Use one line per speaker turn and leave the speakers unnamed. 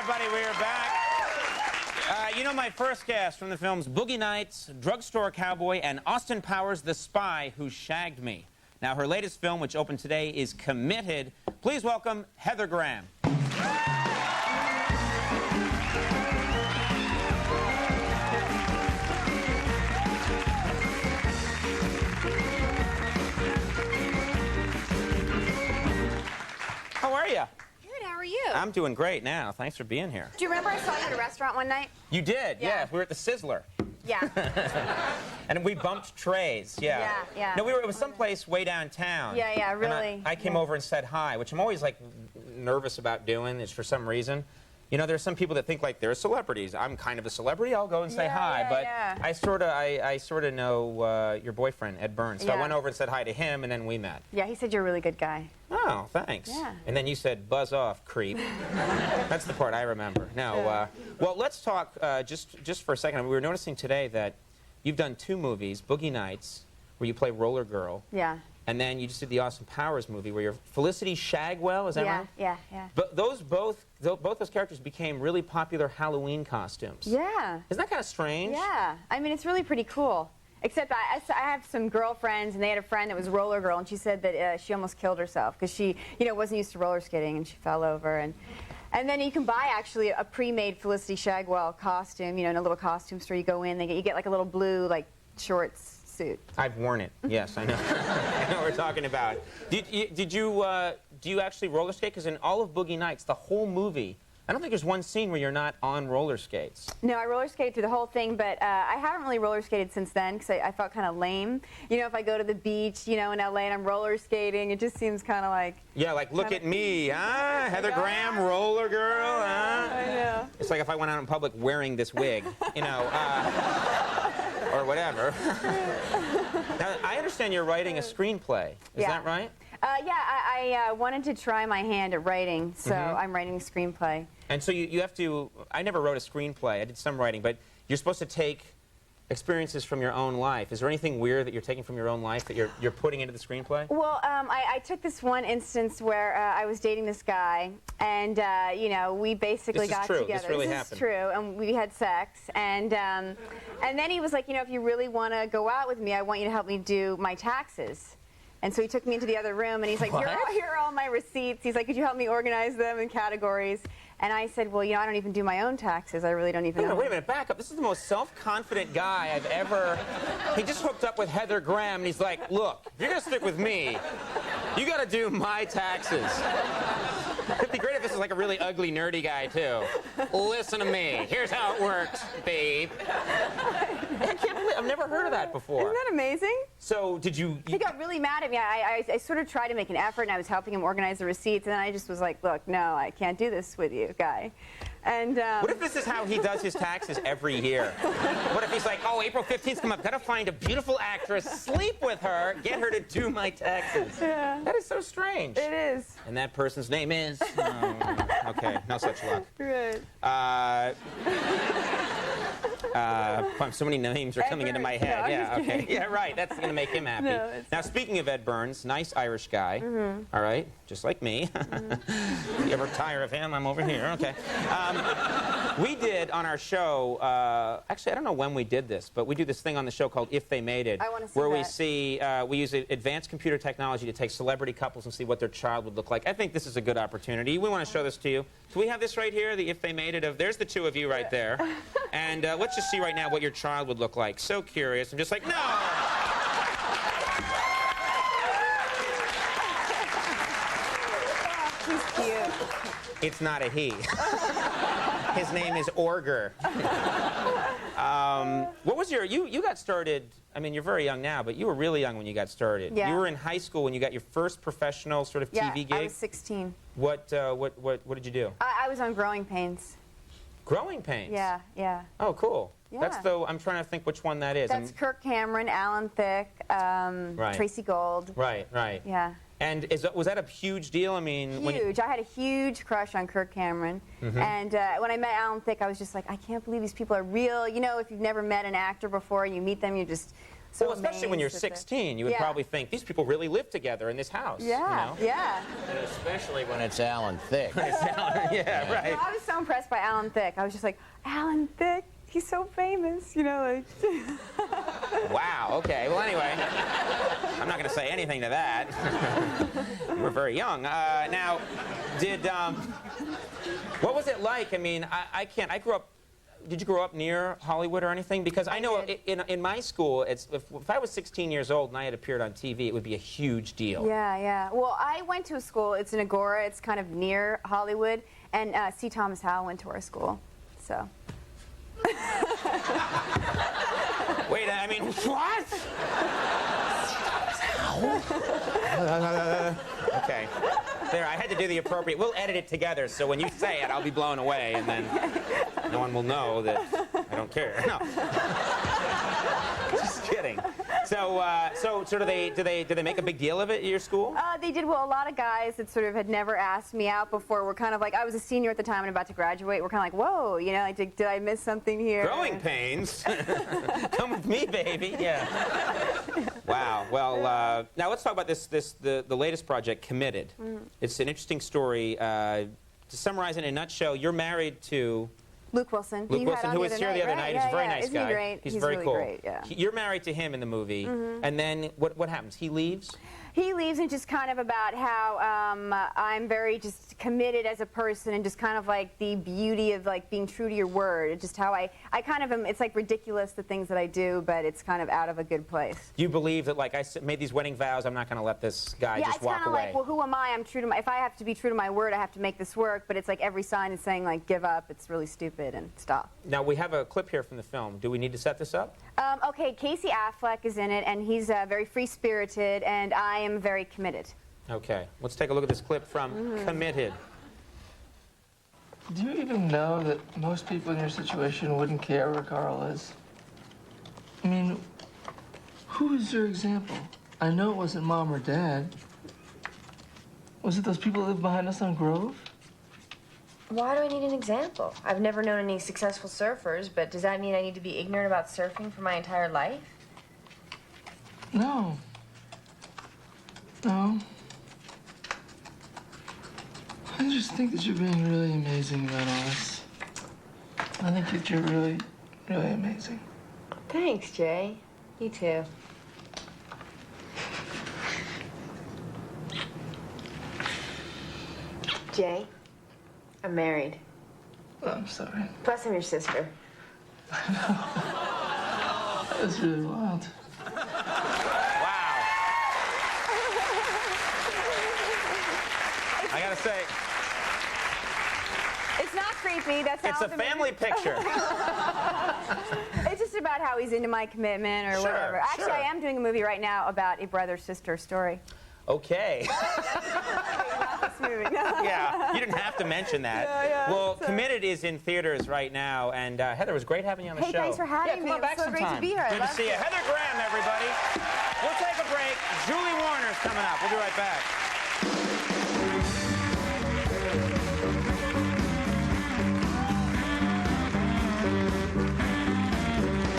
everybody, we are back. You know my first cast from the films Boogie Nights, Drugstore Cowboy, and Austin Powers, The Spy Who Shagged Me. Now, her latest film, which opened today, is Committed. Please welcome Heather Graham. How are you?
Good, how are you?
I'm doing great now. Thanks for being here.
Do you remember I saw you at a restaurant one night?
You did,
Yeah.
We were at the Sizzler.
Yeah.
And we bumped trays,
Yeah, yeah.
No, it was someplace way downtown.
Yeah, yeah,
And
really.
I came over and said hi, which I'm always, like, nervous about doing, is for some reason. You know, there's some people that think, like, they're celebrities. I'm kind of a celebrity. I'll go and say hi.
Yeah,
but
yeah.
I sort of know your boyfriend, Ed Burns. So I
Yeah.
went over and said hi to him, and then we met.
Yeah, he said you're a really good guy.
Oh, thanks.
Yeah.
And then you said, buzz off, creep. That's the part I remember. No, well, let's talk just for a second. We were noticing today that you've done 2 movies, Boogie Nights, where you play Roller Girl.
Yeah.
And then you just did the Austin Powers movie where you're Felicity Shagwell, is that right?
Yeah, yeah.
But both those characters became really popular Halloween costumes.
Yeah.
Isn't that kind of strange?
Yeah. I mean, it's really pretty cool. Except I have some girlfriends, and they had a friend that was Roller Girl, and she said that she almost killed herself because she, wasn't used to roller skating, and she fell over. And then you can buy actually a pre-made Felicity Shagwell costume, in a little costume store. You go in, you get like a little blue shorts suit.
I've worn it. Yes, I know. I know what we're talking about. Do you actually roller skate? Because in all of Boogie Nights, the whole movie, I don't think there's one scene where you're not on roller skates.
No, I roller skated through the whole thing, but I haven't really roller skated since then because I felt kind of lame. If I go to the beach, in LA and I'm roller skating, it just seems kind of like...
Yeah, like, look at me, huh? Heather Graham, roller girl, huh?
I know.
It's like if I went out in public wearing this wig, or whatever. Now, I understand you're writing a screenplay. Is that right?
Yeah, I wanted to try my hand at writing, so I'm writing a screenplay.
And so you have to, I never wrote a screenplay. I did some writing, but you're supposed to take experiences from your own life. Is there anything weird that you're taking from your own life that you're putting into the screenplay?
Well, I took this one instance where I was dating this guy, and we basically got together.
This really happened.
This is true, and we had sex, and then he was like, if you really want to go out with me, I want you to help me do my taxes. And so he took me into the other room, and he's like, here are all my receipts. He's like, could you help me organize them in categories? And I said, well, I don't even do my own taxes. I really don't even know.
Wait a minute, back up. This is the most self-confident guy I've ever... He just hooked up with Heather Graham, and he's like, look, if you're going to stick with me, you got to do my taxes. It'd be great if this is like a really ugly, nerdy guy, too. Listen to me. Here's how it works, babe. I can't believe I've never heard of that before.
Isn't that amazing?
So, did you...
He got really mad at me. I sort of tried to make an effort, and I was helping him organize the receipts, and then I just was like, look, no, I can't do this with you, guy. And
what if this is how he does his taxes every year? What if he's like, oh, April 15th's come up, gotta find a beautiful actress, sleep with her, get her to do my taxes.
Yeah.
That is so strange.
It is.
And that person's name is... okay, no such luck.
Good.
So many names are coming into my head.
No,
yeah, okay. Yeah, right. That's going to make him happy.
No,
now, speaking of Ed Burns, nice Irish guy. All right, just like me. You ever tire of him? I'm over here. Okay. We did on our show, actually, I don't know when we did this, but we do this thing on the show called If They Made It.
I want to see
where
that.
we use advanced computer technology to take celebrity couples and see what their child would look like. I think this is a good opportunity. We want to show this to you. Do we have this right here, the If They Made It? There's the 2 of you right there. And let's just see right now what your child would look like. So curious. I'm just like, no!
He's cute.
It's not a he. His name is Orger. What was you got started, I mean, you're very young now, but you were really young when you got started.
Yeah.
You were in high school when you got your first professional sort of TV gig?
Yeah, I was 16.
What did you do?
I was on Growing Pains.
Growing Pains?
Yeah, yeah.
Oh, cool.
Yeah.
That's I'm trying to think which one that is.
That's Kirk Cameron, Alan Thicke,
Right.
Tracy Gold.
Right.
Yeah.
And was that a huge deal? I mean,
Huge. I had a huge crush on Kirk Cameron. And when I met Alan Thicke, I was just like, I can't believe these people are real. If you've never met an actor before, you meet them, you're just so
Well, especially when you're
amazed at the-
16, you would
Yeah.
probably think these people really live together in this house.
Yeah,
You know?
yeah.
And especially when it's Alan Thicke.
Yeah, right.
No, I was so impressed by Alan Thicke. I was just like, Alan Thicke, he's so famous, you know, like.
Wow, okay. Well, anyway, I'm not going to say anything to that. You were very young. Now, what was it like? I mean, I grew up, did you grow up near Hollywood or anything? Because I know in my school, if I was 16 years old and I had appeared on TV, it would be a huge deal.
Yeah, yeah. Well, I went to a school, it's in Agora, it's kind of near Hollywood, and C. Thomas Howell went to our school, so.
Wait, I mean, what? Okay. There, I had to do the appropriate. We'll edit it together, so when you say it, I'll be blown away, and then no one will know that I don't care. No. Just kidding. So do they make a big deal of it at your school?
They did. Well, a lot of guys that sort of had never asked me out before were kind of like, I was a senior at the time and about to graduate. We're kind of like, whoa, you know, like, did I miss something here?
Growing pains. Come with me, baby. Yeah. Wow. Well, now let's talk about the latest project, Committed. It's an interesting story. To summarize it in a nutshell, you're married to
Luke Wilson.
Luke
You had
Wilson,
on
who was here the other night.
Right?
He's a very
Yeah,
nice
Isn't
guy.
he great?
He's very
really
cool.
Great, yeah.
You're married to him in the movie, and then what happens? He leaves?
He leaves and just kind of about how I'm very just committed as a person and just kind of like the beauty of like being true to your word. Just how I kind of am, it's like ridiculous the things that I do, but it's kind of out of a good place.
Do you believe that, like, I made these wedding vows, I'm not going to let this guy
Yeah,
just
it's
walk
kind of
away?
like, well, who am I? I'm true to my, if I have to be true to my word, I have to make this work, but it's like every sign is saying like, give up, it's really stupid, and stop.
Now, we have a clip here from the film. Do we need to set this up?
Okay, Casey Affleck is in it, and he's very free-spirited, and I am very committed.
Okay, let's take a look at this clip from Committed.
Do you even know that most people in your situation wouldn't care where Carl is? I mean, who is your example? I know it wasn't Mom or Dad. Was it those people that live behind us on Grove?
Why do I need an example? I've never known any successful surfers, but does that mean I need to be ignorant about surfing for my entire life?
No. No. I just think that you're being really amazing about all this. I think that you're really, really amazing.
Thanks, Jay. You too. Jay, I'm married.
Oh, I'm sorry.
Plus, I'm your sister.
That was really wild.
Wow. I gotta say,
It's not creepy. That's
it's
how
a
the
family
movie-
picture.
It's just about how he's into my commitment or
Sure,
whatever. Actually,
sure.
I am doing a movie right now about a brother-sister story.
Okay.
This movie.
Yeah, you didn't have to mention that.
Yeah,
Well, Committed is in theaters right now, and Heather, it was great having you on the
Hey,
show.
thanks for having
yeah,
me.
come on
It was
back
so great to
sometime.
be here. I
Good to
loved
see you.
it.
Heather Graham, everybody. We'll take a break. Julie Warner's coming up. We'll be right back.